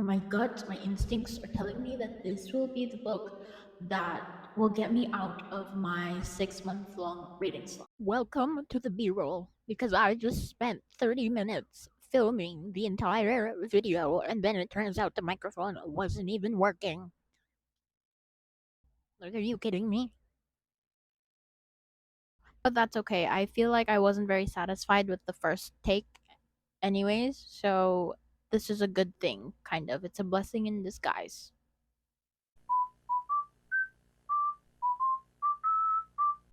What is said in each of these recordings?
My gut, my instincts are telling me that this will be the book that will get me out of my 6 month long reading slump. Welcome to the B roll, because I just spent 30 minutes filming the entire video and then it turns out the microphone wasn't even working. Like, are you kidding me? But that's okay. I feel like I wasn't very satisfied with the first take, anyways, so this is a good thing, kind of. It's a blessing in disguise.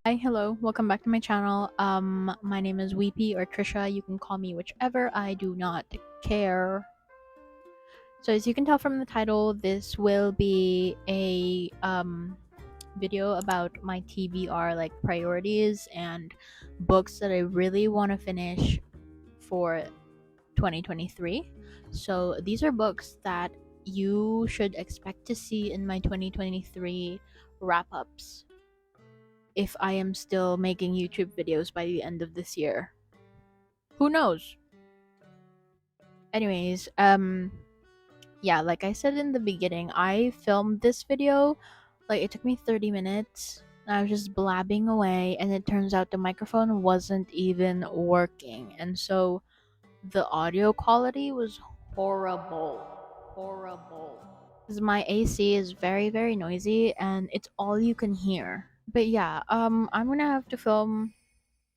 Hi, hello, welcome back to my channel. My name is Weepy or Trisha. You can call me whichever. I do not care. So as you can tell from the title, this will be a video about my TBR like priorities and books that I really want to finish for 2023. So these are books that you should expect to see in my 2023 wrap-ups if I am still making YouTube videos by the end of this year. Who knows? Anyways, yeah, like I said in the beginning, I filmed this video, like it took me 30 minutes. I was just blabbing away and it turns out the microphone wasn't even working. And so the audio quality was horrible. Horrible. 'Cause my AC is very, very noisy and it's all you can hear. But yeah, I'm gonna have to film.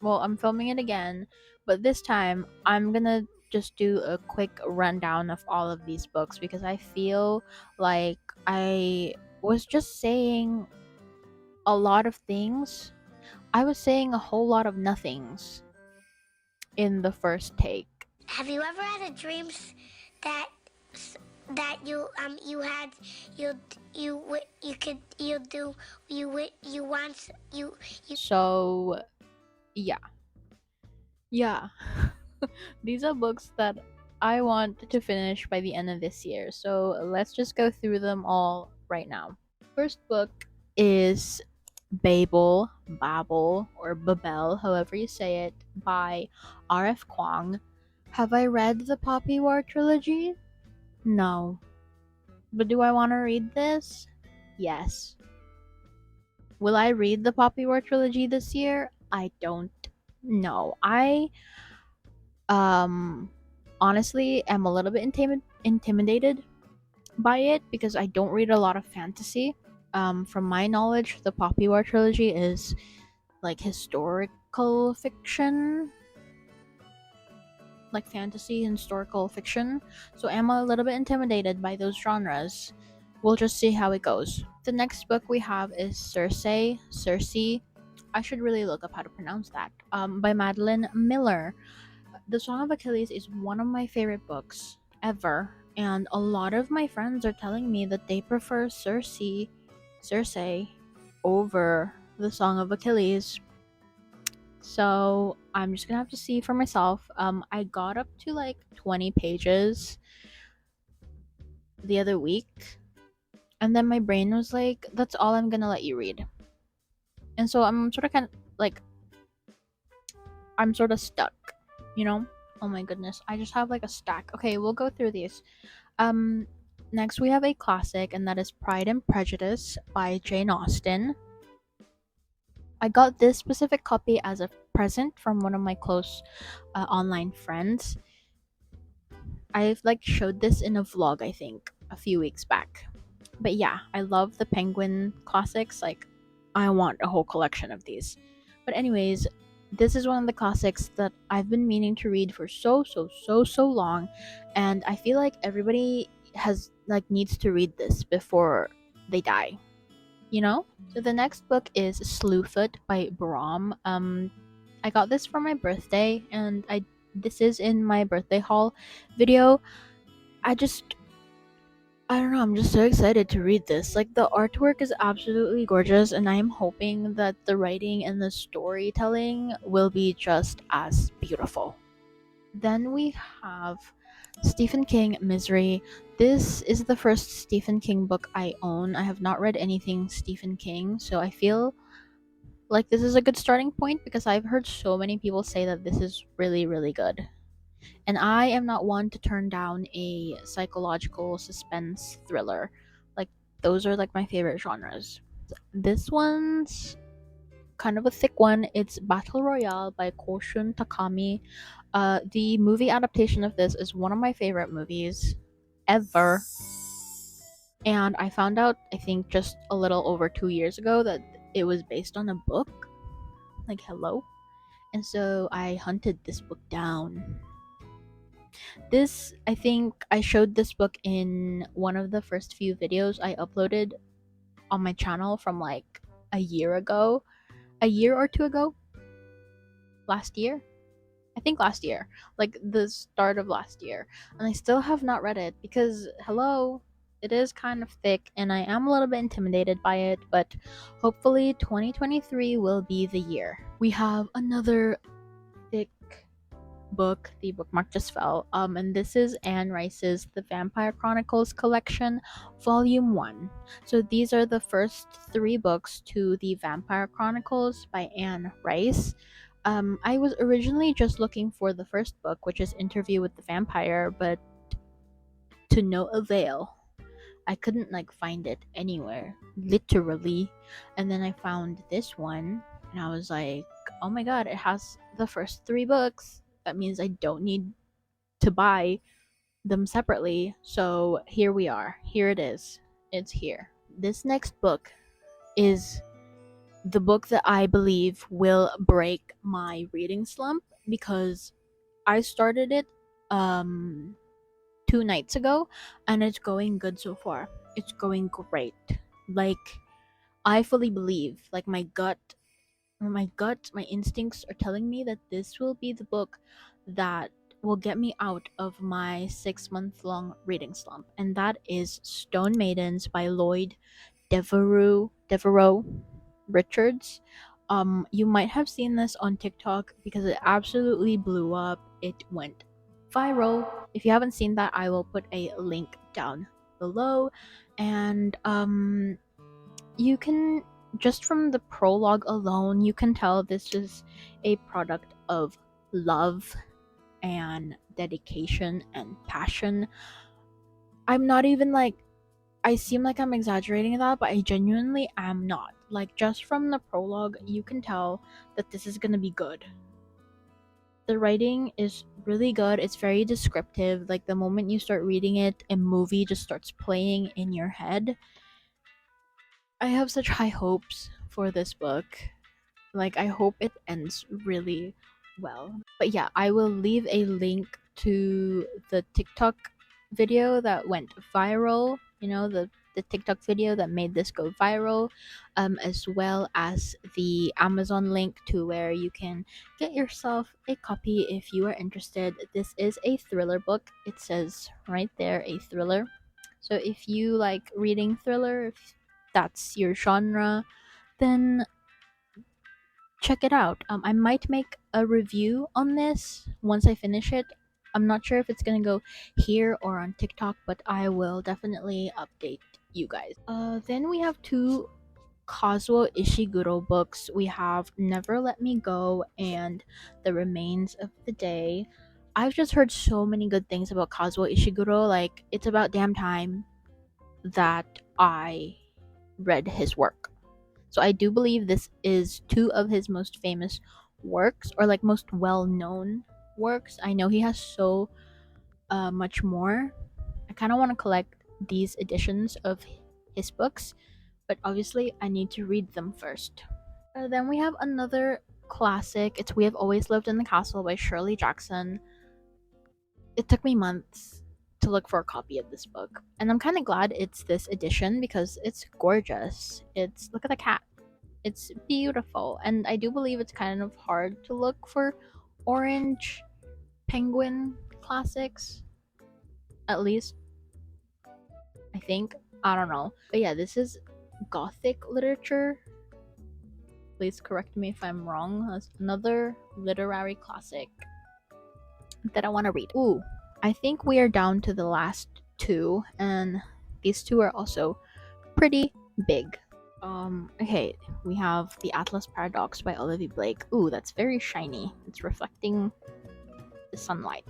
Well, I'm filming it again, but this time I'm gonna just do a quick rundown of all of these books because I feel like I was just saying a lot of things. I was saying a whole lot of nothings in the first take. Have you ever had a dream that you had you could you do you want you So, yeah. Yeah. These are books that I want to finish by the end of this year. So, let's just go through them all right now. First book is Babel, or Babel, however you say it, by R.F. Kuang. Have I read the Poppy War trilogy? No. But do I want to read this? Yes. Will I read the Poppy War trilogy this year? I don't know. I um honestly am a little bit intimidated by it because I don't read a lot of fantasy. From my knowledge, the Poppy War trilogy is like historical fiction, like fantasy historical fiction. So I'm a little bit intimidated by those genres. We'll just see how it goes. The next book we have is Circe. I should really look up how to pronounce that. By Madeline Miller. The Song of Achilles is one of my favorite books ever, and a lot of my friends are telling me that they prefer Circe over the Song of Achilles. So I'm just gonna have to see for myself. I got up to like 20 pages the other week, and then my brain was like, "That's all I'm gonna let you read." And so I'm sort of I'm sort of stuck, you know. Oh my goodness, I just have like a stack. Okay, we'll go through these. Um, Next we have a classic, and that is Pride and Prejudice by Jane Austen. I got this specific copy as a present from one of my close online friends. I've like showed this in a vlog, I think, a few weeks back. But yeah, I love the Penguin classics. Like, I want a whole collection of these. But anyways, this is one of the classics that I've been meaning to read for so long, and I feel like everybody has like needs to read this before they die. You know? So the next book is Slewfoot by Brom. I got this for my birthday, and I this is in my birthday haul video. I don't know, I'm just so excited to read this. Like, the artwork is absolutely gorgeous, and I am hoping that the writing and the storytelling will be just as beautiful. Then we have Stephen King Misery. This is the first Stephen King book I own. I have not read anything Stephen King, so I feel like this is a good starting point because I've heard so many people say that this is really, really good. And I am not one to turn down a psychological suspense thriller. Like, those are like my favorite genres. This one's kind of a thick one. It's Battle Royale by Koshun Takami. The movie adaptation of this is one of my favorite movies ever. And I found out, I think, just a little over 2 years ago that it was based on a book. Like, hello? And so I hunted this book down. This, I think, I showed this book in one of the first few videos I uploaded on my channel from like a year ago. A year or two ago? Last year? I think last year, like the start of last year, and I still have not read it because, hello, it is kind of thick and I am a little bit intimidated by it, but hopefully 2023 will be the year. We have another thick book. The bookmark just fell. And this is Anne Rice's The Vampire Chronicles collection, Volume 1. So these are the first 3 books to the Vampire Chronicles by Anne Rice. I was originally just looking for the first book, which is Interview with the Vampire, but to no avail. I couldn't like find it anywhere, literally. And then I found this one, and I was like, oh my god, it has the first 3 books. That means I don't need to buy them separately. So here we are. Here it is. It's here. This next book is the book that I believe will break my reading slump because I started it 2 nights ago and it's going good so far. It's going great. Like, I fully believe, like my instincts are telling me that this will be the book that will get me out of my 6 month long reading slump, and that is Stone Maidens by Lloyd Devereux Richards. You might have seen this on TikTok because it absolutely blew up. It went viral. If you haven't seen that, I will put a link down below. And you can, just from the prologue alone, you can tell this is a product of love and dedication and passion. I'm not even like, I seem like I'm exaggerating that, but I genuinely am not. Like, just from the prologue, you can tell that this is gonna be good. The writing is really good. It's very descriptive. Like, the moment you start reading it, a movie just starts playing in your head. I have such high hopes for this book. Like, I hope it ends really well. But yeah, I will leave a link to the TikTok video that went viral, the TikTok video that made this go viral, as well as the Amazon link to where you can get yourself a copy if you are interested. This is a thriller book. It says right there, a thriller. So if you like reading thriller, if that's your genre, then check it out. I might make a review on this once I finish it. I'm not sure if it's gonna go here or on TikTok, but I will definitely update you guys. Then we have 2 Kazuo Ishiguro books. We have Never Let Me Go and The Remains of the Day. I've just heard so many good things about Kazuo Ishiguro. Like, it's about damn time that I read his work. So I do believe this is 2 of his most famous works, or like most well-known works. I know he has so much more. I kind of want to collect these editions of his books, but obviously I need to read them first. Then we have another classic. It's We Have Always Lived in the Castle by Shirley Jackson. It took me months to look for a copy of this book, and I'm kind of glad it's this edition because it's gorgeous. Look at the cat. It's beautiful, and I do believe it's kind of hard to look for orange penguin classics. At least, I think. I don't know. But yeah, this is Gothic literature. Please correct me if I'm wrong. That's another literary classic that I want to read. Ooh, I think we are down to the last 2, and these 2 are also pretty big. Okay, we have The Atlas Paradox by Olivie Blake. Ooh, that's very shiny. It's reflecting the sunlight.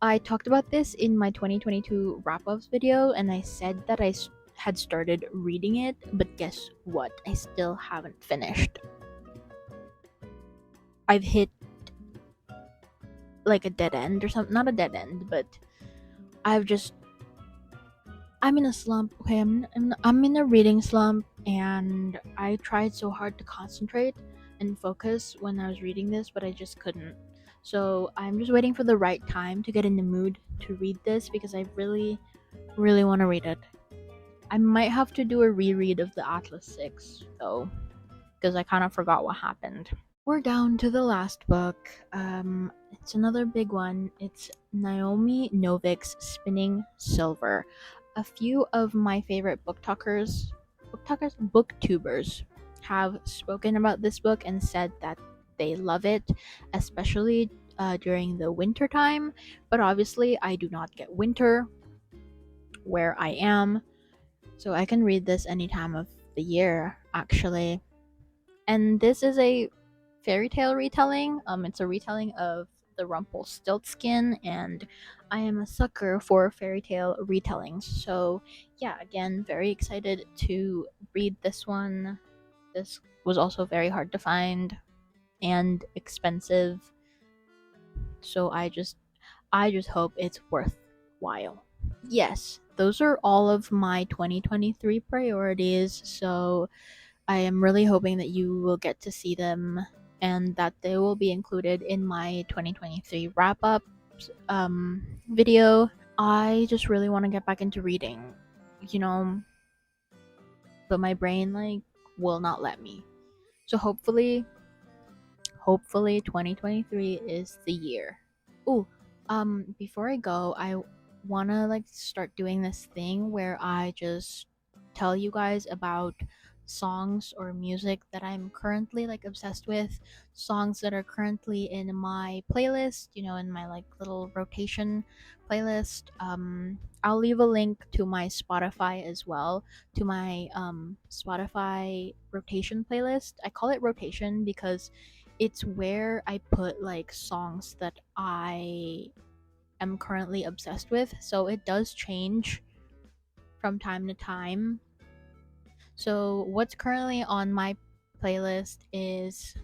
I talked about this in my 2022 wrap ups video, and I said that had started reading it, but guess what? I still haven't finished. I've hit like a dead end or something. Not a dead end, but I've just. I'm in a slump. Okay, I'm in a reading slump, and I tried so hard to concentrate and focus when I was reading this, but I just couldn't. So I'm just waiting for the right time to get in the mood to read this because I really, really want to read it. I might have to do a reread of the Atlas 6, though, because I kind of forgot what happened. We're down to the last book. It's another big one. It's Naomi Novik's Spinning Silver. A few of my favorite booktubers have spoken about this book and said that they love it, especially during the winter time. But obviously, I do not get winter where I am, so I can read this any time of the year, actually. And this is a fairy tale retelling. It's a retelling of the Rumpelstiltskin, and I am a sucker for fairy tale retellings. So, yeah, again, very excited to read this one. This was also very hard to find and expensive. So I just hope it's worthwhile. Yes, those are all of my 2023 priorities. So I am really hoping that you will get to see them and that they will be included in my 2023 wrap up video. I just really want to get back into reading, you know, but my brain like will not let me. So hopefully 2023 is the year. Oh, before I go, I wanna like start doing this thing where I just tell you guys about songs or music that I'm currently like obsessed with, songs that are currently in my playlist, in my like little rotation playlist. I'll leave a link to my Spotify as well, to my Spotify rotation playlist. I call it rotation because it's where I put like songs that I am currently obsessed with. So it does change from time to time. So what's currently on my playlist is,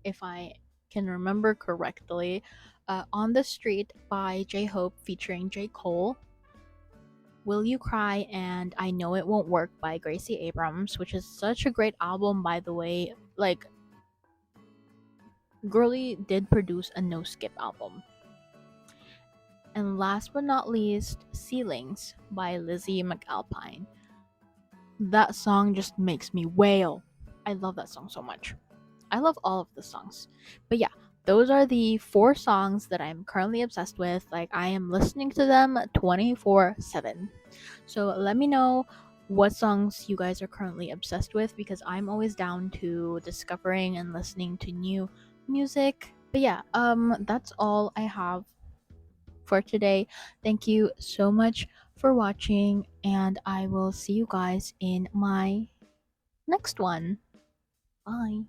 if I can remember correctly, On the Street by J Hope featuring J. Cole, Will You Cry, and I Know It Won't Work by Gracie Abrams, which is such a great album, by the way. Like, Girly did produce a no skip album. And last but not least, Ceilings by Lizzie McAlpine. That song just makes me wail. I love that song so much. I love all of the songs. But yeah, those are the 4 songs that I'm currently obsessed with. Like, I am listening to them 24/7. So let me know what songs you guys are currently obsessed with, because I'm always down to discovering and listening to new music. But yeah, that's all I have for today. Thank you so much for watching, and I will see you guys in my next one. Bye.